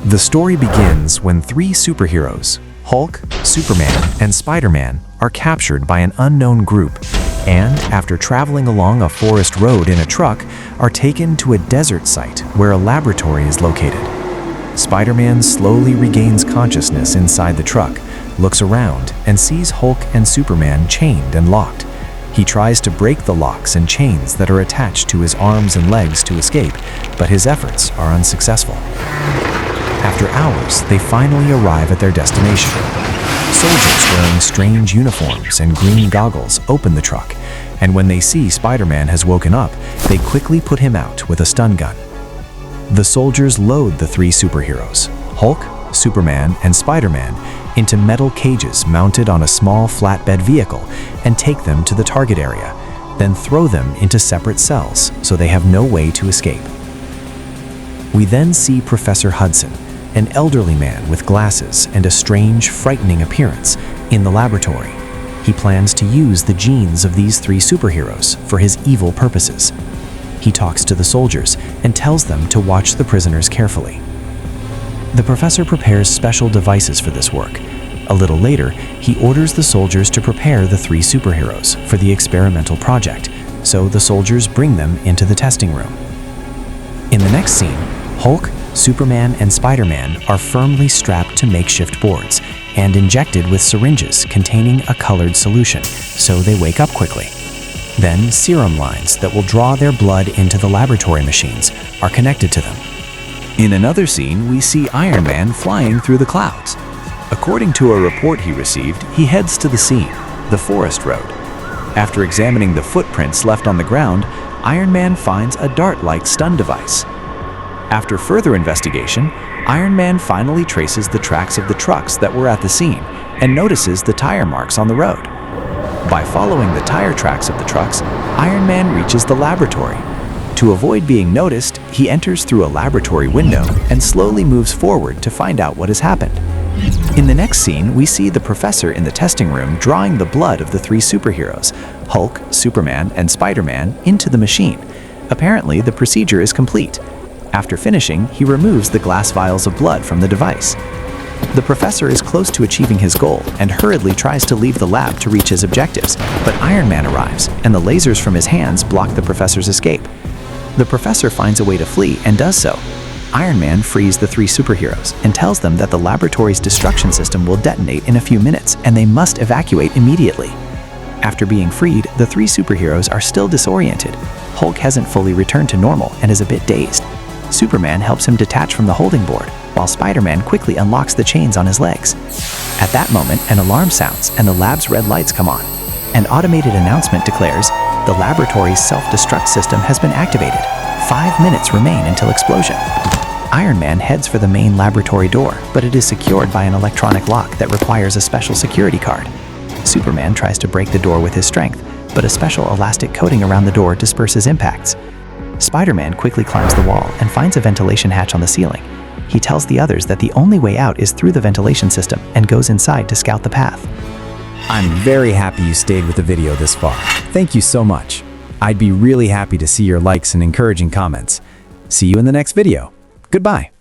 The story begins when three superheroes, Hulk, Superman, and Spider-Man, are captured by an unknown group and, after traveling along a forest road in a truck, are taken to a desert site where a laboratory is located. Spider-Man slowly regains consciousness inside the truck, looks around, and sees Hulk and Superman chained and locked. He tries to break the locks and chains that are attached to his arms and legs to escape, but his efforts are unsuccessful. After hours, they finally arrive at their destination. Soldiers wearing strange uniforms and green goggles open the truck, and when they see Spider-Man has woken up, they quickly put him out with a stun gun. The soldiers load the three superheroes, Hulk, Superman, and Spider-Man, into metal cages mounted on a small flatbed vehicle and take them to the target area, then throw them into separate cells so they have no way to escape. We then see Professor Hudson, an elderly man with glasses and a strange, frightening appearance, in the laboratory. He plans to use the genes of these three superheroes for his evil purposes. He talks to the soldiers and tells them to watch the prisoners carefully. The professor prepares special devices for this work. A little later, he orders the soldiers to prepare the three superheroes for the experimental project, so the soldiers bring them into the testing room. In the next scene, Hulk, Superman, and Spider-Man are firmly strapped to makeshift boards and injected with syringes containing a colored solution, so they wake up quickly. Then, serum lines that will draw their blood into the laboratory machines are connected to them. In another scene, we see Iron Man flying through the clouds. According to a report he received, he heads to the scene, the forest road. After examining the footprints left on the ground, Iron Man finds a dart-like stun device. After further investigation, Iron Man finally traces the tracks of the trucks that were at the scene and notices the tire marks on the road. By following the tire tracks of the trucks, Iron Man reaches the laboratory. To avoid being noticed, he enters through a laboratory window and slowly moves forward to find out what has happened. In the next scene, we see the professor in the testing room drawing the blood of the three superheroes, Hulk, Superman, and Spider-Man, into the machine. Apparently, the procedure is complete. After finishing, he removes the glass vials of blood from the device. The professor is close to achieving his goal and hurriedly tries to leave the lab to reach his objectives, but Iron Man arrives, and the lasers from his hands block the professor's escape. The professor finds a way to flee and does so. Iron Man frees the three superheroes and tells them that the laboratory's destruction system will detonate in a few minutes and they must evacuate immediately. After being freed, the three superheroes are still disoriented. Hulk hasn't fully returned to normal and is a bit dazed. Superman helps him detach from the holding board, while Spider-Man quickly unlocks the chains on his legs. At that moment, an alarm sounds and the lab's red lights come on. An automated announcement declares, "The laboratory's self-destruct system has been activated. 5 minutes remain until explosion." Iron Man heads for the main laboratory door, but it is secured by an electronic lock that requires a special security card. Superman tries to break the door with his strength, but a special elastic coating around the door disperses impacts. Spider-Man quickly climbs the wall and finds a ventilation hatch on the ceiling. He tells the others that the only way out is through the ventilation system and goes inside to scout the path. I'm very happy you stayed with the video this far. Thank you so much. I'd be really happy to see your likes and encouraging comments. See you in the next video. Goodbye.